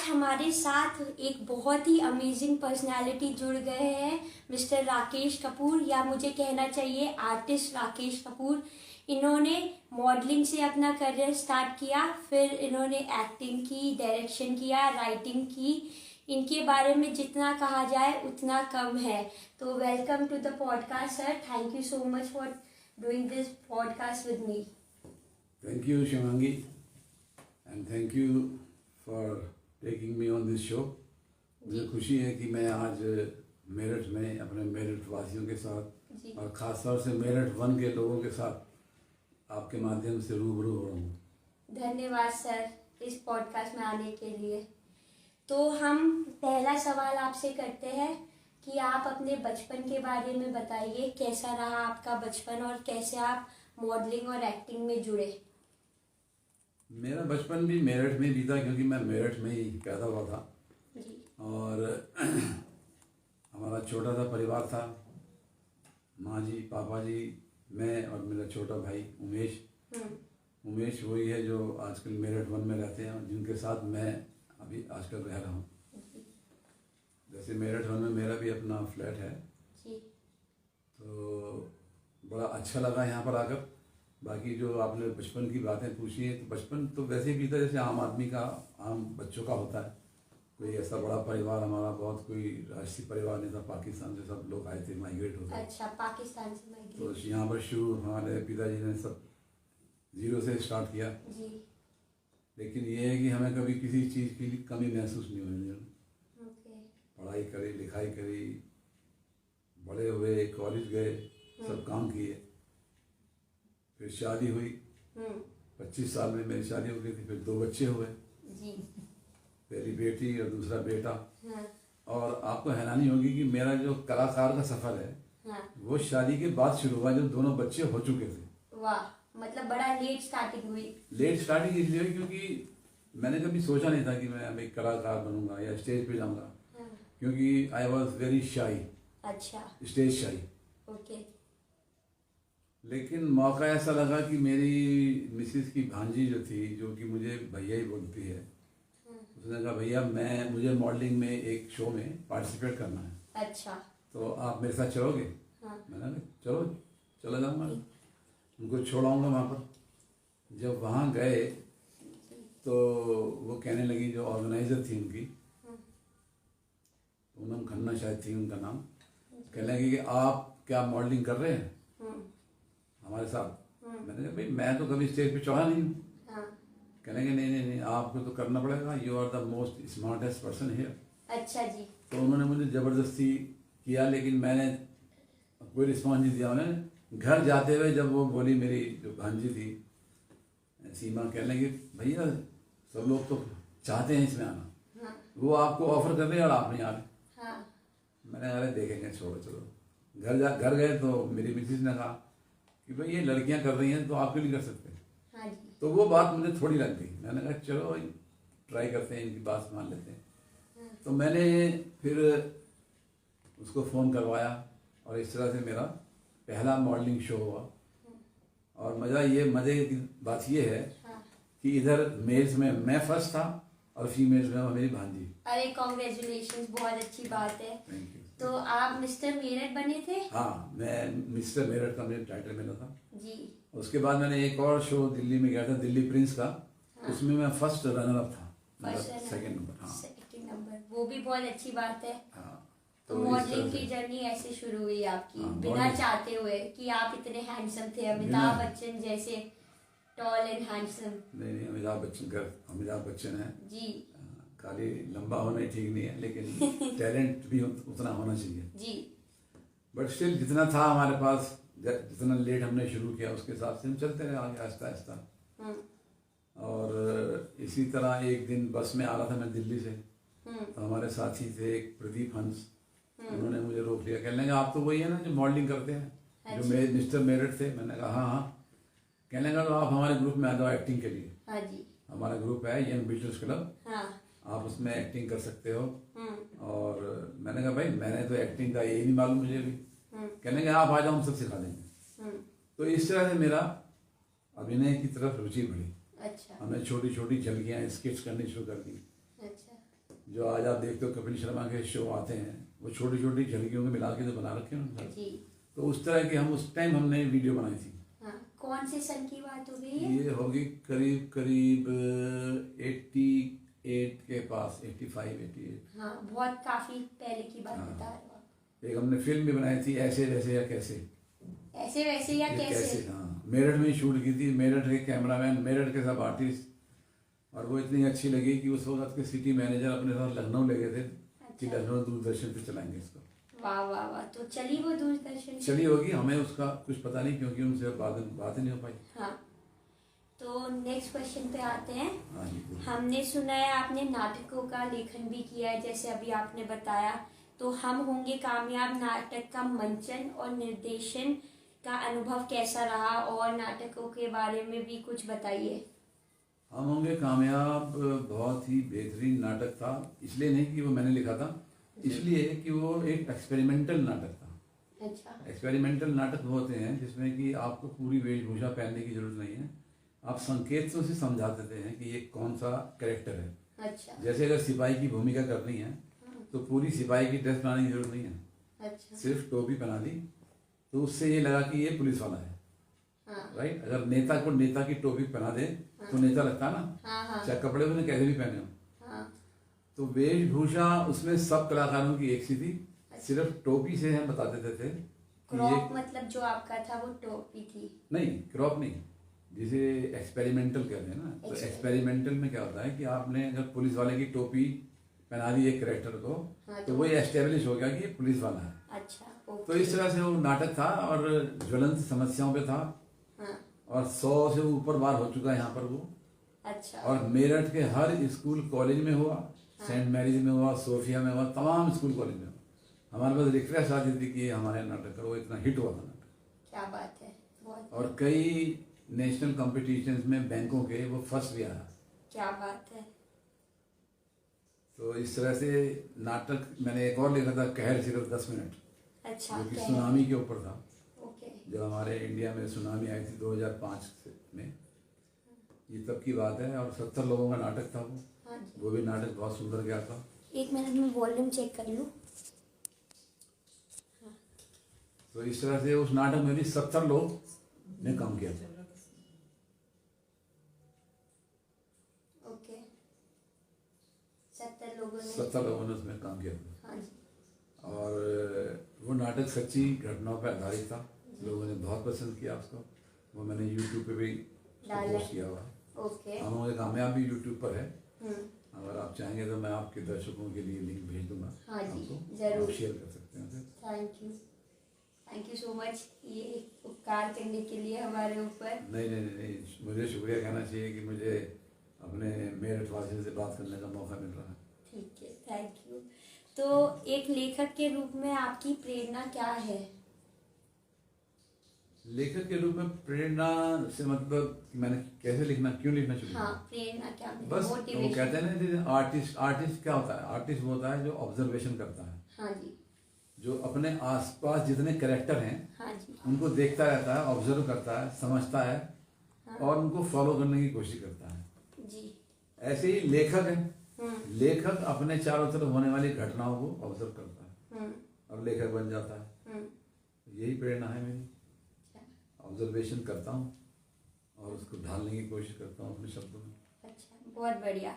हमारे साथ एक बहुत ही अमेजिंग पर्सनालिटी जुड़ गए हैं, मिस्टर राकेश कपूर, या मुझे कहना चाहिए आर्टिस्ट राकेश कपूर। इन्होंने मॉडलिंग से अपना करियर स्टार्ट किया, फिर इन्होंने एक्टिंग की, डायरेक्शन किया, राइटिंग की। इनके बारे में जितना कहा जाए उतना कम है। तो welcome to the podcast sir. Thank you so much for doing this podcast with me. Thank you, Shivangi, and thank you for taking me on this show. मुझे खुशी है कि मैं आज मेरठ में अपने मेरठ वासियों के साथ और ख़ास तौर से मेरठ वन के लोगों के साथ आपके माध्यम से रूबरू हो रहा हूँ। धन्यवाद सर इस पॉडकास्ट में आने के लिए। तो हम पहला सवाल आपसे करते हैं कि आप अपने बचपन के बारे में बताइए, कैसा रहा आपका बचपन और कैसे आप मॉडलिंग और एक्टिंग में जुड़े। मेरा बचपन भी मेरठ में बीता, क्योंकि मैं मेरठ में ही पैदा हुआ था जी। और हमारा छोटा सा परिवार था। माँ जी, पापा जी, मैं और मेरा छोटा भाई उमेश। उमेश वही है जो आजकल मेरठ वन में रहते हैं और जिनके साथ मैं अभी आजकल रह रहा हूँ। जैसे मेरठ वन में मेरा भी अपना फ्लैट है जी। तो बड़ा अच्छा लगा यहाँ पर आकर। बाकी जो आपने बचपन की बातें पूछी हैं, तो बचपन तो वैसे ही बीता जैसे आम आदमी का, आम बच्चों का होता है। कोई ऐसा बड़ा परिवार हमारा, बहुत कोई राष्ट्रीय परिवार नहीं था। पाकिस्तान से सब लोग आए थे, माइग्रेट होते। अच्छा, पाकिस्तान से माइग्रेट। तो यहाँ पर शुरू हमारे पिताजी ने सब जीरो से स्टार्ट किया जी। लेकिन ये है कि हमें कभी किसी चीज़ की कमी महसूस नहीं हुई। ओके। पढ़ाई करी, लिखाई करी, बड़े हुए, कॉलेज गए, सब काम किए। फिर शादी हुई, 25 साल में मेरी शादी हो गई थी। फिर 2 बच्चे हुए जी। पहली बेटी और दूसरा बेटा। हाँ। और आपको हैरानी होगी कि मेरा जो कलाकार का सफ़र है, हाँ। वो शादी के बाद शुरू हुआ, जब दोनों बच्चे हो चुके थे। वाह, मतलब बड़ा लेट स्टार्टिंग हुई। लेट स्टार्टिंग इसलिए हुई क्योंकि मैंने कभी सोचा नहीं था कि मैं अब एक कलाकार बनूंगा या स्टेज पे जाऊंगा। हाँ। क्योंकि आई वॉज वेरी शाई। अच्छा। स्टेज शाई। ओके। लेकिन मौका ऐसा लगा कि मेरी मिसिस की भांजी जो थी, जो कि मुझे भैया ही बोलती है, उसने कहा भैया मुझे मॉडलिंग में एक शो में पार्टिसिपेट करना है। अच्छा। तो आप मेरे साथ चलोगे? हाँ। मैंने कहा चलो, चला जाऊँगा। उनको छोड़ाऊँगा वहाँ पर। जब वहाँ गए तो वो कहने लगी, जो ऑर्गेनाइज़र थी उनकी, पूनम खन्ना शायद थी उनका नाम, कहने लगी कि आप क्या मॉडलिंग कर रहे हैं हमारे साथ? मैंने कहा भाई मैं तो कभी स्टेज पे चढ़ा नहीं हूँ। हाँ। कहने के नहीं, आपको तो करना पड़ेगा, you are the most smartest person here. अच्छा जी। तो उन्होंने मुझे ज़बरदस्ती किया, लेकिन मैंने कोई रिस्पॉन्स नहीं दिया। उन्होंने घर जाते हुए जब वो बोली, मेरी जो भांजी थी सीमा, कहने लगी भैया सब लोग तो चाहते हैं इसमें आना, हाँ। वो आपको ऑफर कर रहे हैं और आप नहीं आ रहे। हाँ। मैंने अरे देखेंगे, छोड़ो चलो। घर गए तो मेरी मिसेज ने कहा कि भाई ये लड़कियां कर रही हैं तो आप क्यों नहीं कर सकते? हाँ जी। तो वो बात मुझे थोड़ी लग गई। मैंने कहा चलो भाई ट्राई करते हैं, इनकी बात मान लेते हैं। तो मैंने फिर उसको फ़ोन करवाया और इस तरह से मेरा पहला मॉडलिंग शो हुआ। और मज़े की बात ये है कि इधर मेल्स में मैं फर्स्ट था और फीमेल्स में मेरी भांजी। अरे कॉन्ग्रेचुलेशंस, बहुत अच्छी बात है। Thank you. तो आप मिस्टर मेरठ बने थे? हाँ, मैं मिस्टर मेरठ का मेरा टाइटल मिला था जी। उसके बाद मैंने एक और शो दिल्ली में गया था, दिल्ली प्रिंस का। उसमें मैं फर्स्ट रनर अप था, सेकंड नंबर। हाँ, सेकंड नंबर, वो भी बहुत अच्छी बात है। हाँ। तो मॉडलिंग की जर्नी ऐसे शुरू हुई आपकी, हाँ, बिना चाहते हुए कि आप इतने हैंडसम थे, अमिताभ बच्चन जैसे टॉल एंड हैंडसम। नहीं, अमिताभ बच्चन है जी। खाली लंबा होना ही ठीक नहीं है, लेकिन टैलेंट भी उतना होना चाहिए जी। बट स्टिल जितना था हमारे पास, जितना लेट हमने शुरू किया उसके हिसाब से हम चलते रहे आगे आहिस्ता आहिस्ता। और इसी तरह एक दिन बस में आ रहा था मैं दिल्ली से, तो हमारे साथी थे एक प्रदीप हंस, उन्होंने मुझे रोक लिया। कहने लगा आप तो वही है ना जो मॉडलिंग करते हैं, जो मिस्टर मेरठ थे? मैंने कहा हाँ। कहने लगा तो आप हमारे ग्रुप में आ जाओ एक्टिंग के लिए। हाँ जी। हमारा ग्रुप है यंग बिल्डर्स क्लब, आप उसमें एक्टिंग कर सकते हो। और मैंने कहा भाई मैंने तो एक्टिंग का यही नहीं मालूम मुझे भी। कहने लगे आप आ जाओ, हम सब सिखा देंगे। तो इस तरह से मेरा अभिनय की तरफ रुचि बढ़ी। अच्छा। हमने छोटी छोटी झलकियाँ स्केच करनी शुरू कर दी। अच्छा। जो आज आप देखते हो कपिल शर्मा के शो आते हैं, वो छोटी छोटी झलकियों को मिला के जो बना रखे हैं उन्होंने। जी। तो उस तरह की हम उस टाइम हमने वीडियो बनाई थी। हाँ, कौन से सन की बात हो गई है? ये होगी करीब करीब 88 के पास, 85 88। हाँ, बहुत काफी पहले की बात हाँ। बता रहे हो आप। एक हमने फिल्म भी बनाई थी, ऐसे वैसे या कैसे। ऐसे वैसे या ये कैसे? हाँ, मेरठ में शूट की थी। मेरठ के कैमरामैन, मेरठ के सब आर्टिस्ट, और वो इतनी अच्छी लगी कि उस वक्त के सिटी मैनेजर अपने साथ लखनऊ ले गए थे कि अच्छा। लखनऊ दूरदर्शन पे चलाएंगे इसको। वाह वाह वाह, तो चली वो दूरदर्शन पे? चली होगी, हमें उसका कुछ पता नहीं क्योंकि उनसे बात ही नहीं हो पाई। हाँ, तो नेक्स्ट क्वेश्चन पे आते हैं। हाँ जी, बोलिए। हमने सुना है आपने नाटकों का लेखन भी किया है, जैसे अभी आपने बताया, तो हम होंगे कामयाब नाटक का मंचन और निर्देशन का अनुभव कैसा रहा, और नाटकों के बारे में भी कुछ बताइए। हम होंगे कामयाब बहुत ही बेहतरीन नाटक था। इसलिए नहीं कि वो मैंने लिखा था, इसलिए कि वो एक एक्सपेरिमेंटल नाटक था। अच्छा। एक्सपेरिमेंटल नाटक वो होते हैं जिसमें कि आपको पूरी वेशभूषा पहनने की जरूरत नहीं है, आप संकेतों से समझा देते हैं कि ये कौन सा कैरेक्टर है। अच्छा। जैसे अगर सिपाही की भूमिका करनी है तो पूरी सिपाही की ड्रेस बनाने की जरूरत नहीं है, अच्छा। सिर्फ टोपी पहना दी तो उससे ये लगा कि ये पुलिस वाला है। हाँ। राइट। अगर नेता को नेता की टोपी पहना दे तो नेता लगता है ना, हाँ हाँ चाहे कपड़े उसने कैसे भी पहने हो। हाँ। तो वेशभूषा उसमें सब कलाकारों की एक सी थी, सिर्फ टोपी से हम बता देते थे कि क्रॉप मतलब जो आपका था वो टोपी थी? नहीं, क्रॉप नहीं, जिसे एक्सपेरिमेंटल कहते हैं ना। तो एक्सपेरिमेंटल में क्या होता है कि आपने अगर पुलिस वाले की टोपी पहना दी एक कैरेक्टर को, हाँ, तो वो एस्टेब्लिश हो गया कि ये पुलिस वाला है। अच्छा। तो इस तरह से वो नाटक था और ज्वलंत समस्याओं पे था। हाँ। और 100 से ऊपर बार हो चुका है यहाँ पर वो। अच्छा। और मेरठ के हर स्कूल कॉलेज में हुआ, सेंट मैरीज में हुआ, सोफिया में हुआ, तमाम स्कूल कॉलेज में हुआ। हमारे पास रिक्वेस्ट आती थी कि ये हमारे नाटक करो, इतना हिट हुआ था नाटक। क्या बात है, बहुत। और कई नेशनल कॉम्पिटिशन्स में बैंकों के वो फर्स्ट भी आया। क्या बात है। तो इस तरह से नाटक मैंने एक और लिखा था, कहर सिर्फ 10 मिनट, अच्छा। जो कि क्या है? सुनामी के ऊपर था। ओके। जब हमारे इंडिया में सुनामी आई थी 2005 में, ये तब की बात है, और 70 लोगों का नाटक था वो। हाँ जी। वो भी नाटक बहुत सुंदर गया था। एक मिनट में वॉल्यूम चेक कर लूँ। तो इस तरह से उस नाटक में भी 70 लोग ने काम किया था। ओके। 70 लोगों ने। 70 लोगों ने उसमें काम किया था। हाँ जी। और वो नाटक सच्ची घटनाओं पर आधारित था। लोगों ने बहुत पसंद किया उसको। वो मैंने यूट्यूब पे भी पोस्ट किया हुआ है। ओके। हम लोगों के कामयाब भी यूट्यूब पर है। हम्म। अगर आप चाहेंगे तो मैं आपके दर्शकों के लिए लिंक भेज दूंगा। हाँ जी, आपको जरूर। आप शेयर कर सकते हैं। थैंक यू सो मच, ये उपकार करने के लिए हमारे ऊपर। नहीं नहीं नहीं, मुझे शुक्रिया कहना चाहिए कि मुझे अपने मेरठ वासियों से बात करने का मौका मिल रहा है। ठीक है, थैंक यू। तो एक लेखक के रूप में आपकी प्रेरणा क्या है? लेखक के रूप में प्रेरणा से मतलब कि मैंने कैसे लिखना, क्यों लिखना शुरू किया? हाँ, प्रेरणा क्या मिली? बस वो मोटिवेशन। कहते हैं ना, आर्टिस्ट क्या होता है? आर्टिस्ट वो होता है जो ऑब्जर्वेशन करता है, हाँ जी। जो अपने आसपास जितने कैरेक्टर हैं हाँ जी। उनको देखता रहता है, ऑब्जर्व करता है, समझता है, हाँ। और उनको फॉलो करने की कोशिश करता है। जी। ऐसे ही लेखक है। लेखक अपने चारों तरफ होने वाली घटनाओं को ऑब्जर्व करता है और लेखक बन जाता है। यही प्रेरणा है मेरी। ऑब्जर्वेशन करता हूँ और उसको ढालने की कोशिश करता हूँ अपने शब्दों में। अच्छा, बहुत बढ़िया।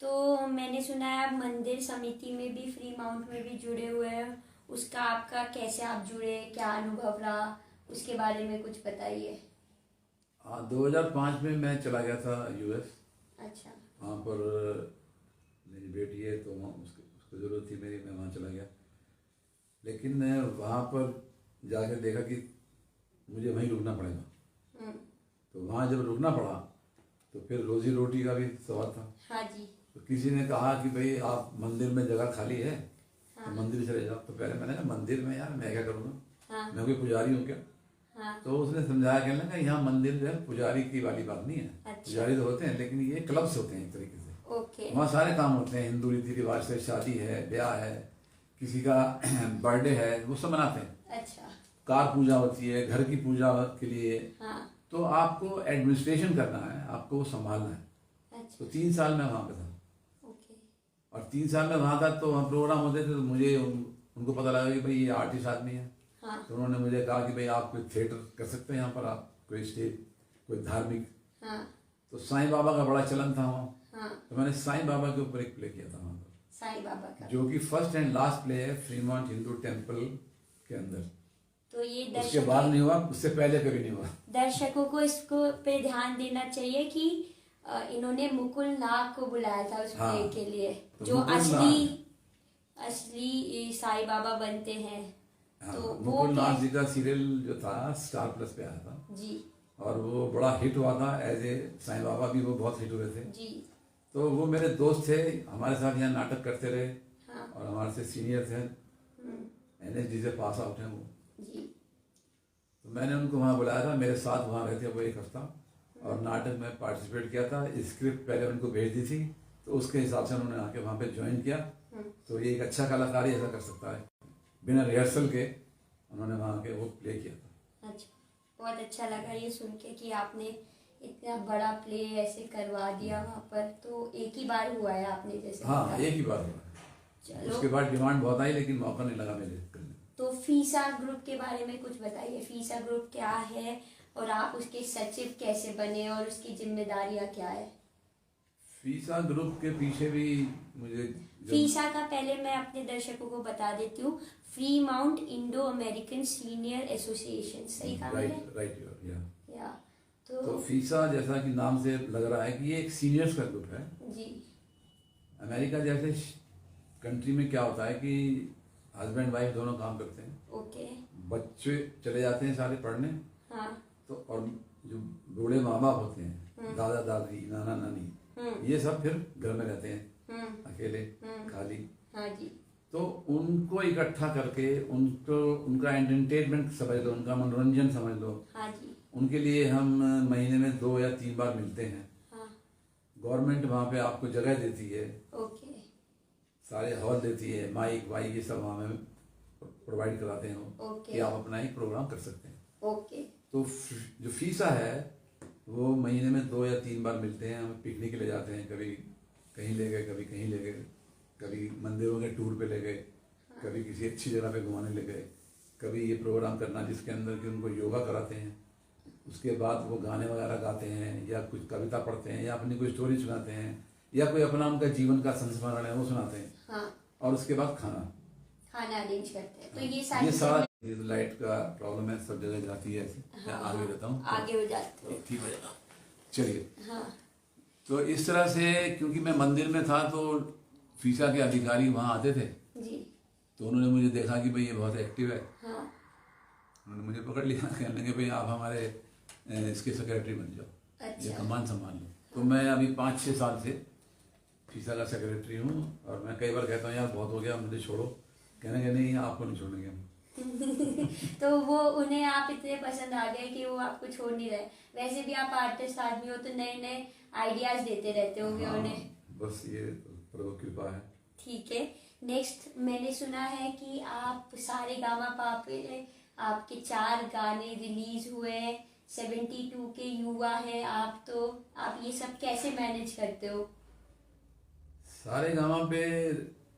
तो मैंने सुना है आप मंदिर समिति में भी, फ्री माउंट में भी जुड़े हुए हैं। उसका आपका कैसे आप जुड़े, क्या अनुभव रहा, उसके बारे में कुछ बताइए। 2005 में मैं चला गया था यूएस। अच्छा। वहाँ पर मेरी बेटी है तो उसको ज़रूरत थी मेरी, मैं वहाँ चला गया। लेकिन वहाँ पर जाकर देखा कि मुझे वहीं रुकना पड़ेगा। तो वहाँ जब रुकना पड़ा तो फिर रोजी रोटी का भी सवाल था। हाँ जी। तो किसी ने कहा कि भाई आप मंदिर में जगह खाली है, हाँ। तो मंदिर चले जाओ। तो पहले मैंने कहा मंदिर में यार मैं क्या करूँगा, हाँ। मैं कोई पुजारी हूँ क्या? हाँ। तो उसने समझाया, कहने लगा यहाँ मंदिर जो है पुजारी की वाली बात नहीं है। अच्छा। पुजारी तो होते हैं लेकिन ये क्लब्स होते हैं एक तरीके से। ओके। वहाँ सारे काम होते हैं, हिंदू रीति रिवाज से, शादी है, ब्याह है, किसी का बर्थडे है, वो सब मनाते हैं। अच्छा। कार पूजा होती है, घर की पूजा के लिए। हाँ। तो आपको एडमिनिस्ट्रेशन करना है, आपको संभालना है। अच्छा। तो 3 साल मैं वहाँ पे था। ओके। और 3 साल में वहाँ था तो वहाँ प्रोग्राम होते थे, तो मुझे उनको पता लगा कि भाई ये आर्टिस्ट आदमी है। हाँ। तो उन्होंने मुझे कहा कि भाई आप कोई थिएटर कर सकते हैं यहाँ पर, आप कोई स्टेज, कोई धार्मिक। हाँ। तो साईं बाबा का बड़ा चलन था वहाँ। हाँ। तो मैंने साईं बाबा के ऊपर एक प्ले किया था वहाँ पर, साईं बाबा का, जो कि फर्स्ट एंड लास्ट प्ले है फ्रीमॉन्ट हिंदू टेम्पल के अंदर। तो ये उसके बाद नहीं हुआ, उससे पहले कभी नहीं हुआ। दर्शकों को इसको पे ध्यान देना चाहिए कि इन्होंने मुकुल नाग को बुलाया था उस हाँ। प्ले के लिए, तो जो मुकुल असली साईं बाबा बनते हैं। हाँ, तो वो मुकुल नाग जी का सीरियल जो था स्टार प्लस पे आया था जी और वो बड़ा हिट हुआ था। एज ए साईं बाबा भी वो बहुत हिट हुए थे जी। तो वो मेरे दोस्त थे, हमारे साथ यहाँ नाटक करते रहे। हाँ। और हमारे से सीनियर थे, NSD से पास आउट हैं वो जी। तो मैंने उनको वहाँ बुलाया था, मेरे साथ वहाँ रहते वो 1 हफ्ता, और नाटक में पार्टिसिपेट किया था। स्क्रिप्ट पहले उनको भेज दी थी तो उसके हिसाब से उन्होंने आके वहाँ पे ज्वाइन किया। तो ये एक अच्छा कलाकार ही ऐसा कर सकता है, बिना रिहर्सल के उन्होंने वहाँ के वो प्ले किया था। अच्छा, बहुत अच्छा लगा ये सुन के कि आपने इतना बड़ा प्ले ऐसे करवा दिया वहाँ पर। तो एक ही बार हुआ है आपने जैसे हाँ, बताया। एक ही बार हुआ। चलो, उसके बाद डिमांड बहुत आई लेकिन मौका नहीं लगा मुझे करने। तो फीसा ग्रुप के बारे में कुछ बताइए। फीसा ग्रुप क्या है और आप उसके सचिव कैसे बने और उसकी जिम्मेदारियां क्या है? फीसा ग्रुप के पीछे भी मुझे फीसा का पहले मैं अपने दर्शकों को बता देती हूँ, free mount Indo American senior association, सही कहा मैंने? राइट या तो फीसा जैसा कि नाम से लग रहा है कि ये एक सीनियर्स का ग्रुप है जी। अमेरिका जैसे कंट्री में क्या होता है कि हस्बैंड वाइफ दोनों काम करते हैं, ओके। बच्चे चले जाते हैं सारे पढ़ने। हाँ। तो और जो बूढ़े माँ बाप होते हैं, दादा दादी नाना नानी, ये सब फिर घर में रहते हैं अकेले खाली। हाँ जी। तो उनको इकट्ठा करके उनको उनका एंटरटेनमेंट समझ लो, उनका मनोरंजन समझ लो। हाँ जी। उनके लिए हम महीने में 2 या 3 बार मिलते हैं। हाँ। गवर्नमेंट वहाँ पे आपको जगह देती है, ओके। सारे हॉल देती है, माइक वाइक ये सब वहाँ में प्रोवाइड कराते हैं वो, ओके। कि आप अपना एक प्रोग्राम कर सकते हैं। ओके। तो जो फीसा है वो महीने में 2 या 3 बार मिलते हैं। हम पिकनिक ले जाते हैं, कभी कहीं ले गए, कभी कहीं ले गए, कभी मंदिरों के टूर पे ले गए, कभी किसी अच्छी जगह पे घुमाने ले गए, कभी ये प्रोग्राम करना जिसके अंदर कि उनको योगा कराते हैं, उसके बाद वो गाने वगैरह गाते हैं या कुछ कविता पढ़ते हैं या अपनी कोई स्टोरी सुनाते हैं या कोई अपना उनका जीवन का संस्मरण है वो सुनाते हैं। हाँ। और उसके बाद खाना अरेंज करते हैं। तो ये सारा लाइट का प्रॉब्लम है, सब जगह जाती है ऐसे। मैं आगे रहता हूँ, आगे हो जाते हो। ठीक है, चलिए। हाँ। तो इस तरह से क्योंकि मैं मंदिर में था तो फीसा के अधिकारी वहाँ आते थे जी। तो उन्होंने मुझे देखा कि भाई ये बहुत एक्टिव है। हाँ। उन्होंने मुझे पकड़ लिया, कहने लगे भाई आप हमारे इसके सेक्रेटरी बन जाओ, अच्छा। ये कमान संभाल लो। तो मैं अभी 5-6 साल से फीसा का सेक्रेटरी हूँ और मैं कई बार कहता हूँ यार बहुत हो गया, मुझे छोड़ो। कहने के नहीं, आपको नहीं छोड़ेंगे हम। तो वो उन्हें आप इतने पसंद आ गए कि वो आपको छोड़ नहीं रहे। वैसे भी आप आर्टिस्ट आदमी हो तो नए नए आइडियाज देते रहते होंगे उन्हें। बस ये प्रभु कृपा है। ठीक है। नेक्स्ट मैंने सुना है कि आप सारेगामापा पे आपके 4 गाने रिलीज हुए, 72 के युवा है आप, तो आप ये सब कैसे मैनेज करते हो? सारेगामा पे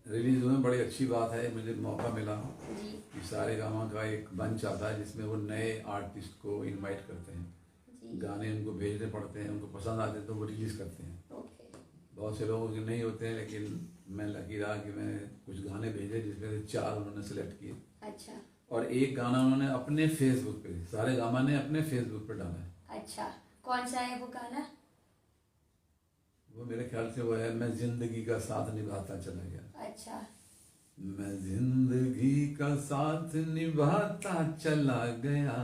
रिलीज हुए, बड़ी अच्छी बात है। मुझे मौका मिला जी। कि सारेगामा का एक मंच आता है जिसमें वो नए आर्टिस्ट को इनवाइट करते हैं, जी। गाने उनको भेजने पड़ते हैं, उनको पसंद आते हैं तो वो रिलीज करते हैं। ओके। बहुत से लोगों के नहीं होते हैं लेकिन मैं लकी रहा कि मैंने कुछ गाने भेजे जिसमें से 4 उन्होंने सेलेक्ट किए। अच्छा। और एक गाना उन्होंने अपने फेसबुक पे, सारेगामा ने अपने फेसबुक पे डाला है। अच्छा, कौन सा है वो गाना? वो मेरे ख्याल से वो है, मैं जिंदगी का साथ निभाता चला गया। अच्छा। मैं जिंदगी का साथ निभाता चला गया,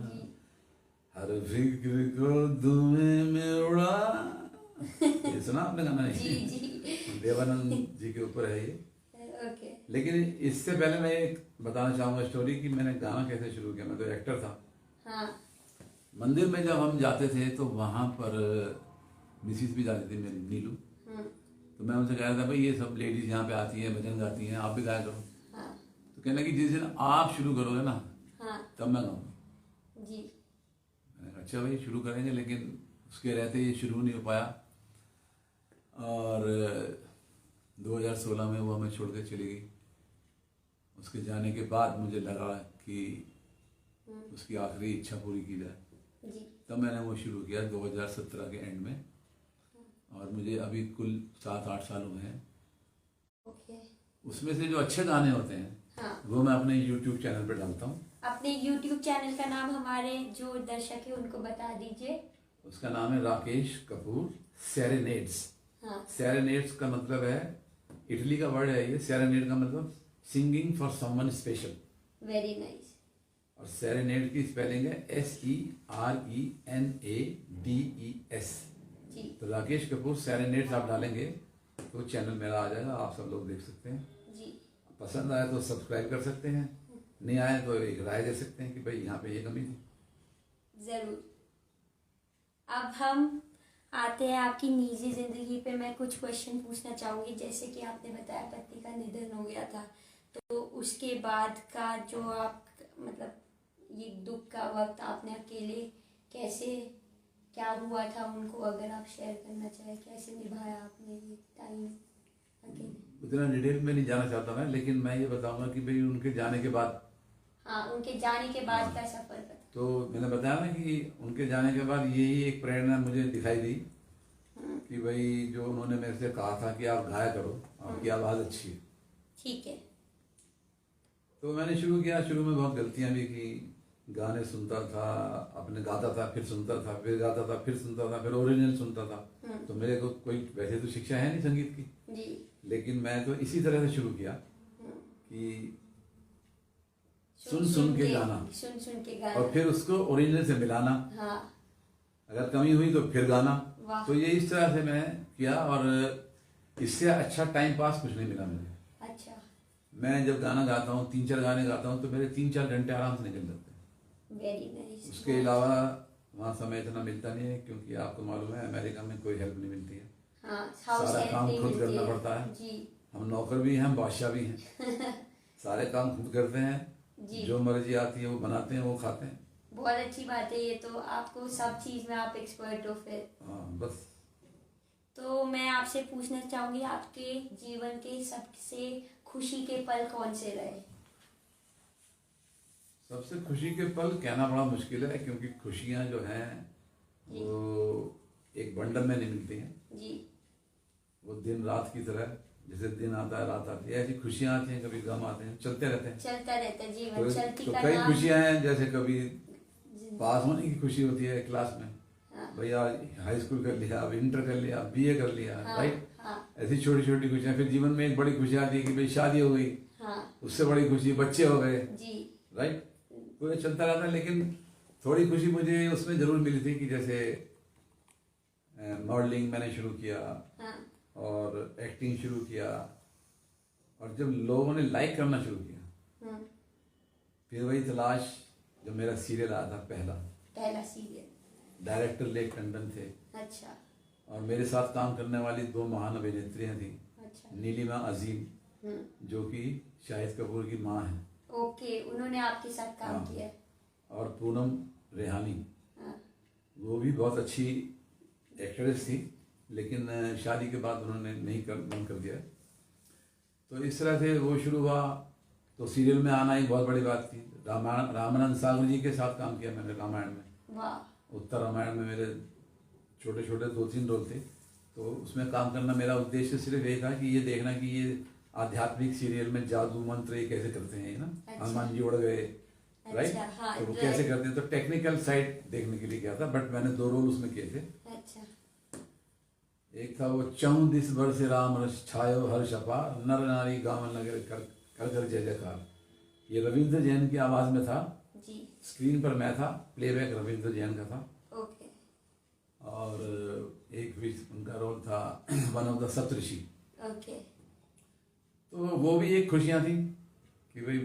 जी। हर फिक्र को धुएं में उड़ा। ये सुना आपने गाना? जी जी। देवानंद जी के ऊपर है ये। ओके। लेकिन इससे पहले मैं एक बताना चाहूंगा स्टोरी कि मैंने गाना कैसे शुरू किया। मैं तो एक्टर था। हाँ। मंदिर में जब हम जाते थे तो वहां पर मिसिस भी जाती थी मेरी, नीलू। तो मैं उनसे कह रहा था भाई ये सब लेडीज यहाँ पे आती हैं, भजन गाती हैं, आप भी गाया करो। हाँ। तो कहने लगी जिस दिन आप शुरू करोगे ना हाँ। तब मैं गाऊंगा। जी। मैंने कहा अच्छा भाई शुरू करेंगे, लेकिन उसके रहते ये शुरू नहीं हो पाया। और 2016 में वो हमें छोड़ के चली गई। उसके जाने के बाद मुझे लगा कि उसकी आखिरी इच्छा पूरी की जाए। जी। तब मैंने वो शुरू किया 2017 के एंड में, और मुझे अभी कुल 7-8 साल हुए हैं। ओके। उसमें से जो अच्छे गाने होते हैं हाँ। वो मैं अपने YouTube चैनल पे डालता हूँ। अपने YouTube चैनल का नाम हमारे जो दर्शक है उनको बता दीजिए। उसका नाम है राकेश कपूर सेरेनेड्स। हाँ। सेरेनेड्स का मतलब है, इटली का वर्ड है ये। सेरेनेड का मतलब singing for someone special. Very nice. और सेरेनेड की स्पेलिंग है SERENADES। जी। तो राकेश कपूर सेरेनेड्स आप डालेंगे तो चैनल मेरा आ जाएगा, आप सब लोग देख सकते हैं। जी। पसंद आए तो सब्सक्राइब कर सकते हैं, नहीं आए तो एक राय दे सकते हैं कि भाई यहाँ पे ये कमी थी। जरूर। अब हम आते हैं आपकी निजी जिंदगी पे। मैं कुछ क्वेश्चन पूछना चाहूंगी। जैसे कि आपने बताया पति का निधन हो गया था, तो उसके बाद का जो आप मतलब ये दुख का वक्त आपने अकेले कैसे, क्या हुआ था उनको अगर आप शेयर करना चाहें, कैसे निभाया आपने ये टाइम अकेले? उतना डिटेल में नहीं जाना चाहता मैं, लेकिन मैं ये बताऊंगा कि भाई उनके जाने के बाद, हाँ, उनके जाने के बाद का सफर बता। तो मैंने बताया ना कि उनके जाने के बाद यही एक प्रेरणा मुझे दिखाई दी कि भाई जो उन्होंने मेरे से कहा था कि आप गाया करो, आपकी आवाज़ अच्छी है। ठीक है। तो मैंने शुरू किया। शुरू में बहुत गलतियां भी की। गाने सुनता था, अपने गाता था, फिर सुनता था, फिर गाता था, फिर सुनता था, फिर ओरिजिनल सुनता था। तो मेरे को कोई वैसे तो शिक्षा है नहीं संगीत की, जी। लेकिन मैं तो इसी तरह से शुरू किया कि सुन सुन के गाना, और फिर उसको ओरिजिनल से मिलाना। हाँ। अगर कमी हुई तो फिर गाना। वाह। तो ये इस तरह से मैं किया, और इससे अच्छा टाइम पास कुछ नहीं मिला मुझे। अच्छा। मैं जब गाना गाता हूँ, 3-4 गाने गाता हूँ, तो मेरे 3-4 घंटे आराम से निकल जाते हैं। Very nice. उसके अलावा वहाँ समय इतना मिलता नहीं है, क्योंकि आपको मालूम है अमेरिका में कोई हेल्प नहीं मिलती है। हाँ, सारा काम खुद करना पड़ता है। जी। हम नौकर भी हैं, बादशाह भी हैं। सारे काम खुद करते हैं जी। जो मर्जी आती है वो बनाते हैं, वो खाते हैं। बहुत अच्छी बात है ये तो, आपको सब चीज में आप एक्सपर्ट हो फिर। हाँ बस। तो मैं आपसे पूछना चाहूंगी, आपके जीवन के सबसे खुशी के पल कौन से रहे? सबसे खुशी के पल कहना बड़ा मुश्किल है, क्योंकि खुशियाँ जो हैं वो एक बंडल में नहीं मिलती हैं। जी। वो दिन रात की तरह, जैसे दिन आता है रात आती है, ऐसी खुशियाँ आती हैं, कभी गम आते हैं, चलते रहते हैं। चलता रहता है जीवन, चलती तो का कई नाम। खुशियाँ हैं, जैसे कभी पास होने की खुशी होती है क्लास में, हाँ। भैया हाई स्कूल कर लिया, अब इंटर कर लिया, BA कर लिया। हाँ। राइट। हाँ। ऐसी छोटी छोटी खुशियाँ। फिर जीवन में एक बड़ी खुशी आती है कि भाई शादी हो गई। हाँ। उससे बड़ी खुशी बच्चे हो गए। जी। राइट। पूरा चलता रहता है, लेकिन थोड़ी खुशी मुझे उसमें जरूर मिली थी कि जैसे मॉडलिंग मैंने शुरू किया। हाँ। और एक्टिंग शुरू किया, और जब लोगों ने लाइक करना शुरू किया, फिर वही तलाश, जब मेरा सीरियल आया था पहला सीरियल, डायरेक्टर लेक टंडन थे। अच्छा। और मेरे साथ काम करने वाली 2 महान अभिनेत्रियां थी। अच्छा। नीलिमा अजीम, जो कि शाहिद कपूर की माँ है। ओके, उन्होंने आपके साथ काम हाँ। किया। और पूनम रेहानी, हाँ। वो भी बहुत अच्छी एक्ट्रेस थी, लेकिन शादी के बाद उन्होंने नहीं बंद कर दिया। तो इस तरह से वो शुरू हुआ। तो सीरियल में आना ही बहुत बड़ी बात थी। रामानंद सागर जी के साथ काम किया मैंने रामायण में। वाह। उत्तर रामायण में मेरे छोटे छोटे 2-3 रोल थे। तो उसमें काम करना, मेरा उद्देश्य सिर्फ ये था कि ये देखना कि ये आध्यात्मिक सीरियल में जादू मंत्र ये कैसे करते हैं ना। अच्छा। हनुमान जी उड़ गए। राइट। हाँ, तो वो कैसे करते हैं, तो टेक्निकल साइड देखने के लिए गया था। बट मैंने 2 रोल उसमें किए थे। अच्छा। एक था वो 34 वर्ष राम रस छायो हर्ष अपार, नर नारी गावन नगर कर कर जय जयकार। ये रविंद्र जैन की आवाज में था। जी। स्क्रीन पर मैं था, प्लेबैक रविंद्र जैन का था। ओके। और एक भी उनका रोल था one of the Saptarishi. Okay. तो वो भी एक खुशियाँ थी कि भाई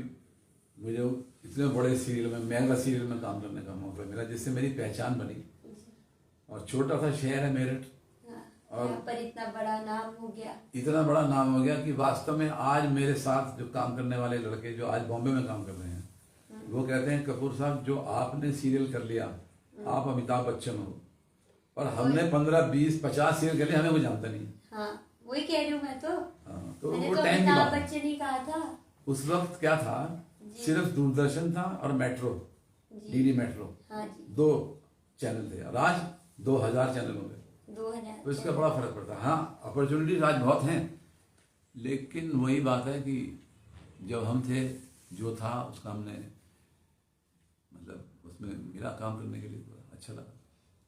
मुझे इतने बड़े सीरियल में, मेगा सीरियल में काम करने का मौका मिला, जिससे मेरी पहचान बनी। और छोटा सा शहर है मेरठ, और यहाँ पर इतना बड़ा नाम हो गया। इतना बड़ा नाम हो गया कि वास्तव में आज मेरे साथ जो काम करने वाले लड़के जो आज बॉम्बे में काम कर रहे हैं, वो कहते हैं कपूर साहब, जो आपने सीरियल कर लिया, आप अमिताभ बच्चन हो, और हमने 15, 20, 50 सीरियल कर लिया, हमें वो जानता नहीं। हाँ, वही कह रही हूँ मैं तो। हाँ। तो मैंने वो तो टाइम की अमिताभ बात है। बच्चन ही कहा था। उस वक्त क्या था, जी। सिर्फ दूरदर्शन था और मेट्रो, जी। डीडी मेट्रो, हाँ जी। 2 चैनल थे, और आज 2000 चैनल हो गए। 2000। तो इसका बड़ा फर्क पड़ता है। हाँ, अपॉर्चुनिटीज आज बहुत हैं, लेकिन वही बात है कि जब हम थे, जो था उसका हमने, मतलब उसमें मेरा काम करने के लिए बड़ा अच्छा लगा।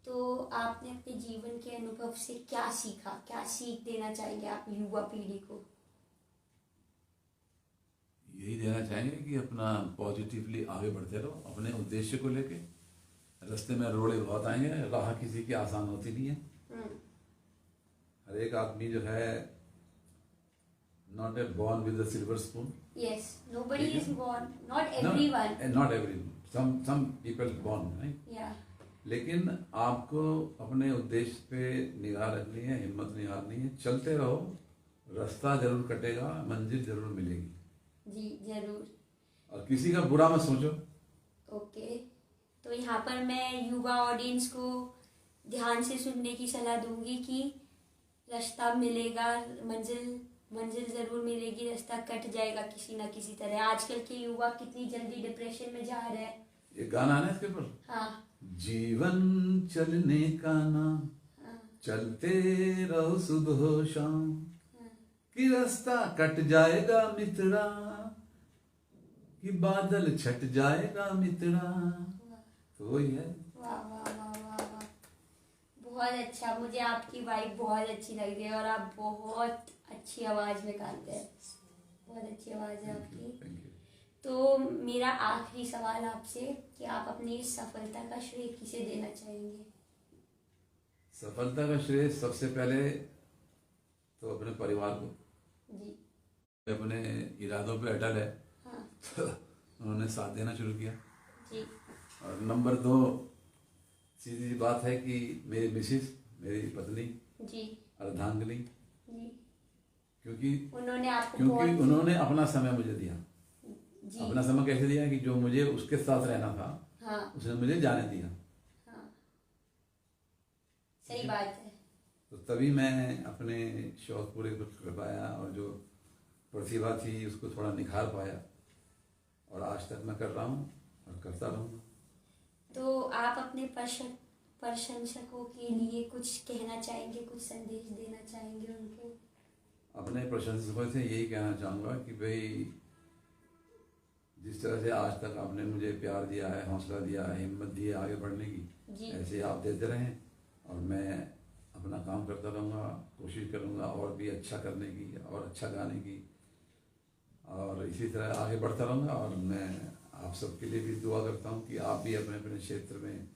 तो आपने अपने जीवन के अनुभव से क्या सीखा, क्या सीख देना चाहेंगे आप युवा पीढ़ी को? यही देना चाहेंगे कि अपना पॉजिटिवली आगे बढ़ते रहो, अपने उद्देश्य को लेके। रास्ते में रोड़े बहुत आएंगे, राह किसी की आसान होती नहीं है। हर एक आदमी जो है, not a born with a silver spoon. Yes, nobody ठीक है। Is born, not everyone. Not everyone, some people born, right. या लेकिन आपको अपने उद्देश्य पे निगाह रखनी है, हिम्मत नहीं हारनी है, चलते रहो, रास्ता जरूर कटेगा, मंजिल जरूर मिलेगी। जी जरूर। और किसी का बुरा मत सोचो। ओके, तो यहाँ पर मैं युवा ऑडियंस को ध्यान से सुनने की सलाह दूंगी कि रास्ता मिलेगा, मंजिल जरूर मिलेगी, रास्ता कट जाएगा किसी ना किसी तरह। आजकल के युवा कितनी जल्दी डिप्रेशन में जा रहे हैं। ये गाना है ना इसके ऊपर, हाँ जीवन चलने का नाम, हाँ चलते रहो सुबह शाम, हाँ। कि रास्ता कट जाएगा मित्रा, कि बादल छट जाएगा मित्रा। तो वही है। वाह वाह वाह वाह वाह, बहुत अच्छा। मुझे आपकी वाइब बहुत अच्छी लग रही है और आप बहुत अच्छी आवाज में गाते हैं, बहुत अच्छी आवाज है आपकी। Thank you. तो मेरा आखिरी सवाल आपसे कि आप अपनी इस सफलता का श्रेय किसे देना चाहेंगे? सफलता का श्रेय सबसे पहले तो अपने परिवार को। जी। अपने इरादों पे अटल है, हाँ तो उन्होंने साथ देना शुरू किया। जी। और नंबर 2, सीधी सी बात है कि मेरी मिसिस, मेरी पत्नी जी अर्धांगिनी, जी, क्योंकि उन्होंने उन्होंने अपना समय मुझे दिया। जी अपना समय कैसे दिया कि जो मुझे उसके साथ रहना था, हाँ उसने मुझे जाने दिया। हाँ, सही बात है। तो तभी मैं अपने शौक पूरे कर पाया, और जो प्रतिभा थी उसको थोड़ा निखार पाया, और आज तक मैं कर रहा हूँ और करता रहूँगा। तो आप अपने प्रशंसकों के लिए कुछ कहना चाहेंगे, कुछ संदेश देना चाहेंगे उनको? अपने प्रशंसकों से यही कहना चाहूँगा कि भाई, जिस तरह से आज तक आपने मुझे प्यार दिया है, हौसला दिया है, हिम्मत दी है आगे बढ़ने की, जी ऐसे आप देते रहें, और मैं अपना काम करता रहूँगा, कोशिश करूँगा और भी अच्छा करने की और अच्छा गाने की, और इसी तरह आगे बढ़ता रहूँगा। और मैं आप सबके लिए भी दुआ करता हूँ कि आप भी अपने अपने क्षेत्र में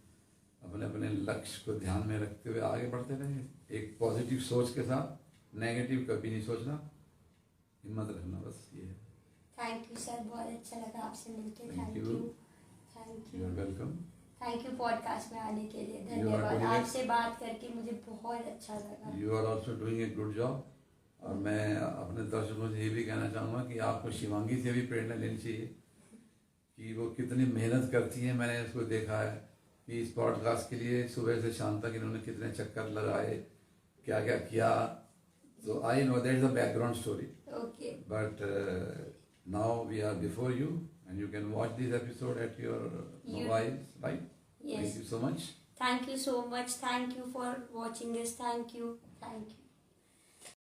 अपने अपने लक्ष्य को ध्यान में रखते हुए आगे बढ़ते रहें, एक पॉजिटिव सोच के साथ। नेगेटिव कभी नहीं सोचना, हिम्मत रखना, बस ये है। थैंक यू सर, बहुत अच्छा लगा आपसे मिलकर। Thank thank you. You, thank you are you, welcome. Thank you podcast में आने के लिए। You are धन्यवाद, doing it. आपसे बात करके मुझे बहुत अच्छा लगा। You are also doing a good job. और मैं अपने दर्शकों से ये भी कहना चाहूँगा कि आपको शिवांगी से भी प्रेरणा लेनी चाहिए कि वो कितनी मेहनत करती है। मैंने उसको देखा है कि इस पॉडकास्ट के लिए सुबह से शाम तक इन्होंने कितने चक्कर लगाए, क्या क्या किया। So I know that is the background story. Okay. But now we are before you, and you can watch this episode at your mobile, right? Yes. Thank you so much. Thank you so much. Thank you for watching this. Thank you. Thank you.